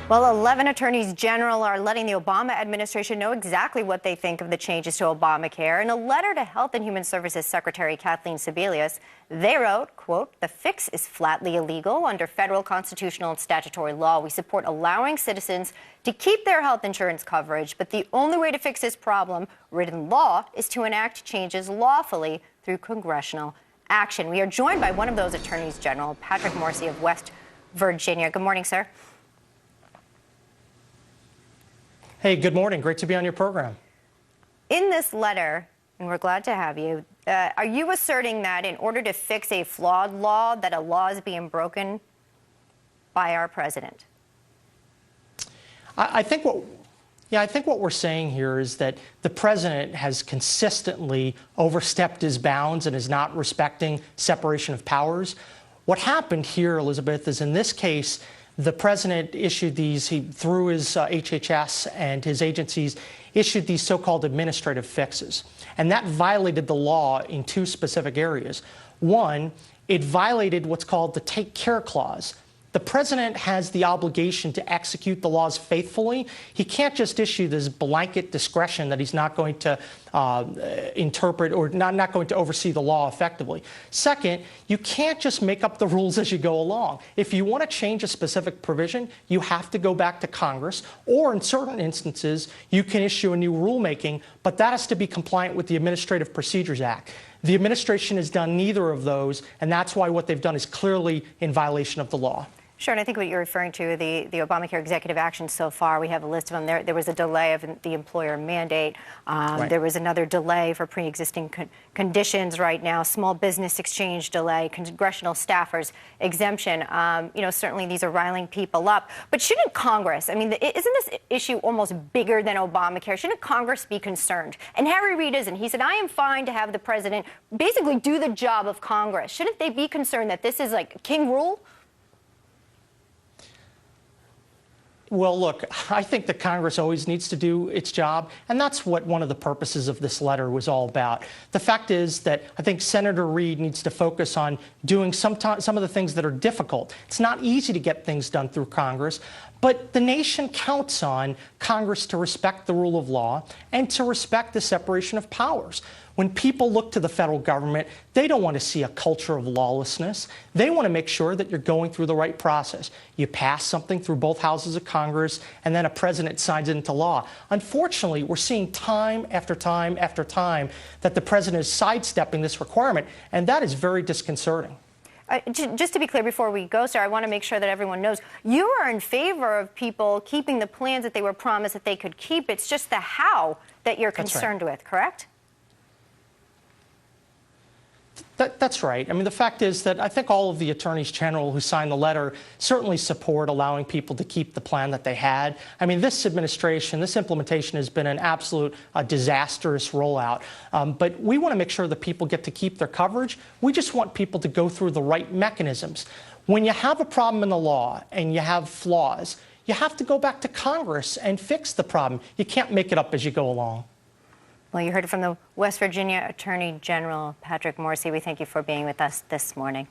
Well, 11 attorneys general are letting the Obama administration know exactly what they think of the changes to Obamacare. In a letter to Health and Human Services Secretary Kathleen Sebelius, they wrote, quote, "The fix is flatly illegal under federal constitutional and statutory law. We support allowing citizens to keep their health insurance coverage, but the only way to fix this problem, written law, is to enact changes lawfully through congressional action." We are joined by one of those attorneys general, Patrick Morsi of West Virginia. Good morning, sir. Hey, good morning. Great to be on your program. In this letter, and we're glad to have you, are you asserting that in order to fix a flawed law, that a law is being broken by our president? I think what we're saying here is that the president has consistently overstepped his bounds and is not respecting separation of powers. What happened here, Elizabeth, is in this case, the president issued these, through his HHS and his agencies, issued these so-called administrative fixes. And that violated the law in two specific areas. One, it violated what's called the Take Care Clause. The president has the obligation to execute the laws faithfully. He can't just issue this blanket discretion that he's not going to interpret or not going to oversee the law effectively. Second, you can't just make up the rules as you go along. If you want to change a specific provision, you have to go back to Congress, or in certain instances, you can issue a new rulemaking, but that has to be compliant with the Administrative Procedures Act. The administration has done neither of those, and that's why what they've done is clearly in violation of the law. Sure, and I think what you're referring to, the Obamacare executive actions so far, we have a list of them. There was a delay of the employer mandate. Right. There was another delay for pre-existing conditions right now, small business exchange delay, congressional staffers exemption. Certainly these are riling people up. But shouldn't Congress, isn't this issue almost bigger than Obamacare? Shouldn't Congress be concerned? And Harry Reid isn't. He said, I am fine to have the president basically do the job of Congress. Shouldn't they be concerned that this is like king rule? Well, look, I think that Congress always needs to do its job, and that's what one of the purposes of this letter was all about. The fact is that I think Senator Reid needs to focus on doing some of the things that are difficult. It's not easy to get things done through Congress, but the nation counts on Congress to respect the rule of law and to respect the separation of powers. When people look to the federal government, they don't want to see a culture of lawlessness. They want to make sure that you're going through the right process. You pass something through both houses of Congress, and then a president signs it into law. Unfortunately, we're seeing time after time after time that the president is sidestepping this requirement, and that is very disconcerting. Just to be clear before we go, sir, I want to make sure that everyone knows you are in favor of people keeping the plans that they were promised that they could keep. It's just the how that you're concerned with, correct? That's right. The fact is that I think all of the attorneys general who signed the letter certainly support allowing people to keep the plan that they had. This administration, this implementation has been an absolute disastrous rollout. But we want to make sure that people get to keep their coverage. We just want people to go through the right mechanisms. When you have a problem in the law and you have flaws, you have to go back to Congress and fix the problem. You can't make it up as you go along. Well, you heard it from the West Virginia Attorney General, Patrick Morsi. We thank you for being with us this morning.